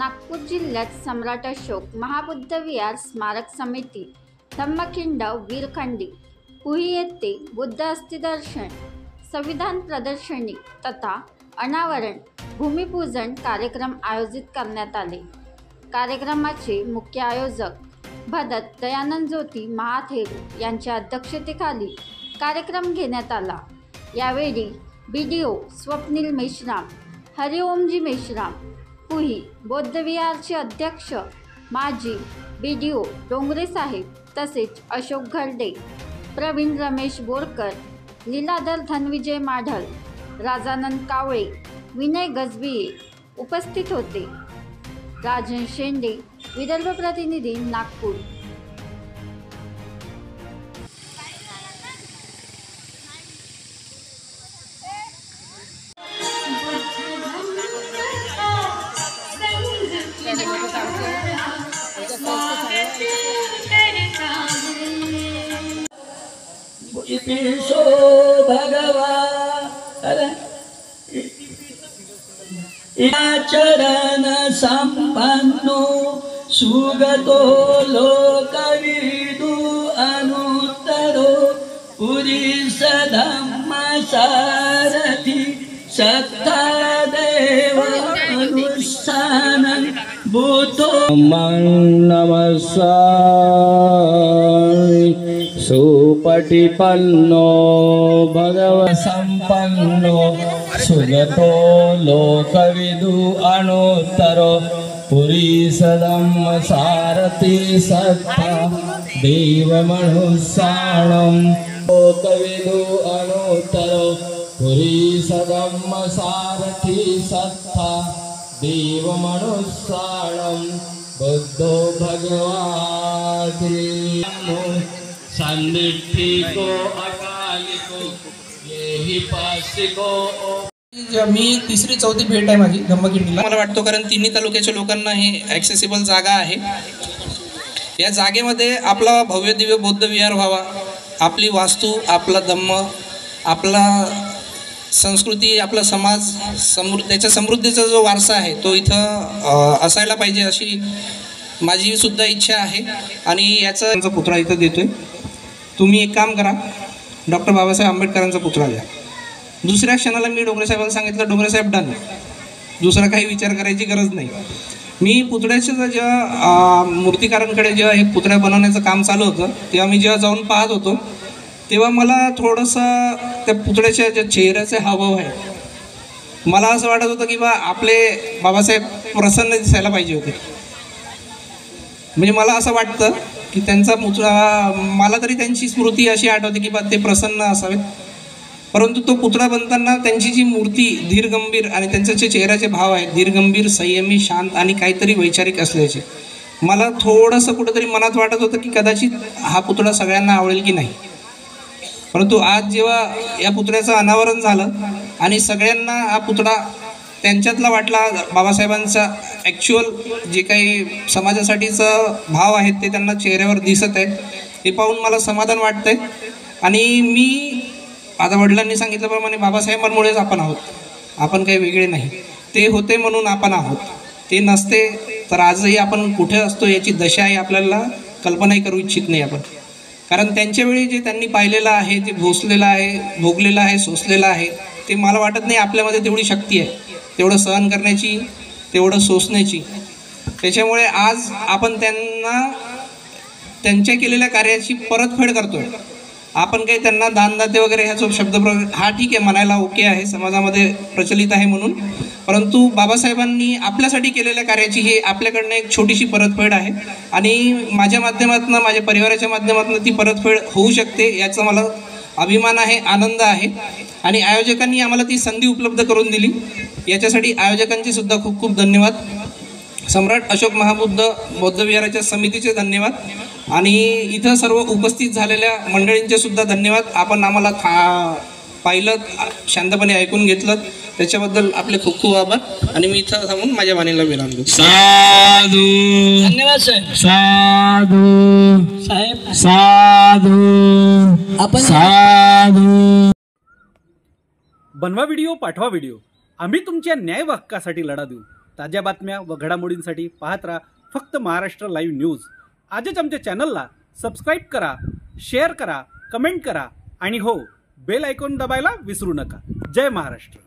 नागपूर जिल्ह्यात सम्राट अशोक महाबुद्ध विहार स्मारक समिती धम्मखिंड वीरखंडी पुही येथे बुद्ध अस्थिदर्शन, संविधान प्रदर्शनी तथा अनावरण भूमिपूजन कार्यक्रम आयोजित करण्यात आले। कार्यक्रमाचे मुख्य आयोजक भदत दयानंद ज्योती महाथेरो यांच्या अध्यक्षतेखाली कार्यक्रम घेण्यात आला। यावेळी BDO स्वप्नील मेश्राम, हरिओमजी मेश्राम, पुही बौद्ध विहारचे अध्यक्ष माजी BDO डोंगरे साहेब तसेच अशोक घरडे, प्रवीण रमेश बोरकर, लीलाधर धनविजय माढल, राजानंद कावळे, विनय गजबिये उपस्थित होते। राजन शेंडे, विदर्भ प्रतिनिधी, नागपूर। इतिशो भगवा आचरण संपन्नो सुगतो लोकविदु अनुत्तरो पुरीश धम्म सारथी सत्ता देव अनुष्ठानं बुद्धो नमस्सामि सुपटिपन्नो भगवत् संपन्नो सुगतो लोकविदु अनुत्तरो पुरीश धम्म सारथी सत्ता देवमनुष्याणं लोकविदु अनुत्तरो पुरीश धम्म सारथी सत्ता देवमनुष्याणं बुद्धो भगवाति संदिग्धिको अकालिको येहि पासिको। मी तिसरी चौथी भेट आहे माझी धम्मखिंडीला, मला वाटतो, कारण तिन्ही तालुक्याच्या लोकांना हे ॲक्सेसिबल जागा आहे। या जागेमध्ये आपला भव्य दिव्य बौद्ध विहार व्हावा, आपली वास्तू, आपला धम्म, आपला संस्कृती, आपला समाज, त्याच्या समृद्धीचा जो वारसा आहे तो इथं असायला पाहिजे अशी माझी सुद्धा इच्छा आहे। आणि याचा पुतळा इथं देतोय। तुम्ही एक काम करा, डॉक्टर बाबासाहेब आंबेडकरांचा पुतळा द्या। दुसऱ्या क्षणाला मी डोंगरे साहेबांना सांगितलं, डोंगरे साहेब डन, दुसरा काही विचार करायची गरज नाही। मी पुतळ्याच्या जेव्हा मूर्तिकारांकडे जेव्हा हे पुतळ्या बनवण्याचं काम चालू होतं तेव्हा मी जेव्हा जाऊन पाहत होतो तेव्हा मला थोडंसं त्या पुतळ्याच्या ज्या चेहऱ्याचे हावभाव आहे, मला असं वाटत होतं की बा आपले बाबासाहेब प्रसन्न दिसायला पाहिजे होते। म्हणजे मला असं वाटतं की त्यांचा पुतळा, मला तरी त्यांची स्मृती अशी आठवते की बा ते प्रसन्न असावेत, परंतु तो पुतळा बनताना त्यांची जी मूर्ती धीरगंभीर आणि त्यांचे जे चेहऱ्याचे भाव आहेत धीरगंभीर, संयमी, शांत आणि काहीतरी वैचारिक असल्याचे मला थोडंसं कुठंतरी मनात वाटत होतं की कदाचित हा पुतळा सगळ्यांना आवडेल की नाही। परंतु आज जेव्हा या पुतळ्याचं अनावरण झालं आणि सगळ्यांना हा पुतळा त्यांच्यातला वाटला, बाबासाहेबांचा ॲक्च्युअल जे काही समाजासाठीचं भाव आहेत ते त्यांना चेहऱ्यावर दिसत आहेत, हे पाहून मला समाधान वाटतंय। आणि मी आता वडिलांनी सांगितल्याप्रमाणे बाबासाहेबांमुळेच आपण आहोत, आपण काही वेगळे नाही, ते होते म्हणून आपण आहोत, ते नसते तर आजही आपण कुठे असतो याची दशा आहे आपल्याला कल्पनाही करू इच्छित नाही आपण। कारण त्यांच्या वेळी जे त्यांनी पाहिलेलं आहे, ते भोसलेलं आहे, भोगलेलं आहे, सोसलेलं आहे, ते मला वाटत नाही आपल्यामध्ये तेवढी शक्ती आहे तेवढं सहन करण्याची, तेवढं सोसण्याची। त्याच्यामुळे आज आपण त्यांना त्यांच्या केलेल्या कार्याची परतफेड करतोय। आपण काही त्यांना दानदाते वगैरे ह्या जो शब्द हा ठीक आहे म्हणायला ओके आहे, समाजामध्ये प्रचलित आहे म्हणून, परंतु बाबासाहेबांनी आपल्यासाठी केलेल्या कार्याची ही आपल्याकडनं एक छोटीशी परतफेड आहे आणि माझ्या माध्यमातून, माझ्या परिवाराच्या माध्यमातून ती परतफेड होऊ शकते याचा मला अभिमान आहे, आनंद आहे। आणि आयोजकांनी आम्हाला ती संधी उपलब्ध करून दिली, याच्यासाठी आयोजकांचे सुद्धा खूप खूप धन्यवाद। सम्राट अशोक महाबुद्ध बौद्ध विहाराच्या समितीचे धन्यवाद आणि इथं सर्व उपस्थित झालेल्या मंडळींचे सुद्धा धन्यवाद। आपण आम्हाला पाहिलं, शांतपणे ऐकून घेतलं, त्याच्याबद्दल आपले खूप खूप आभार। आणि मी इथं थांबून माझ्या वाणीला विराम देतो। साधू, धन्यवाद साहेब। साधू साहेब, साधू, आपण साधू। बनवा व्हिडिओ, पाठवा व्हिडिओ, आम्ही तुमच्या न्याय हक्कासाठी लढा देऊ। ताज्या बातम्या व घडामोडींसाठी पाहत राहा फक्त महाराष्ट्र लाईव्ह न्यूज. आजच आमच्या चॅनलला सबस्क्राईब करा, शेअर करा, कमेंट करा आणि हो, बेल आयकॉन दबायला विसरू नका. जय महाराष्ट्र.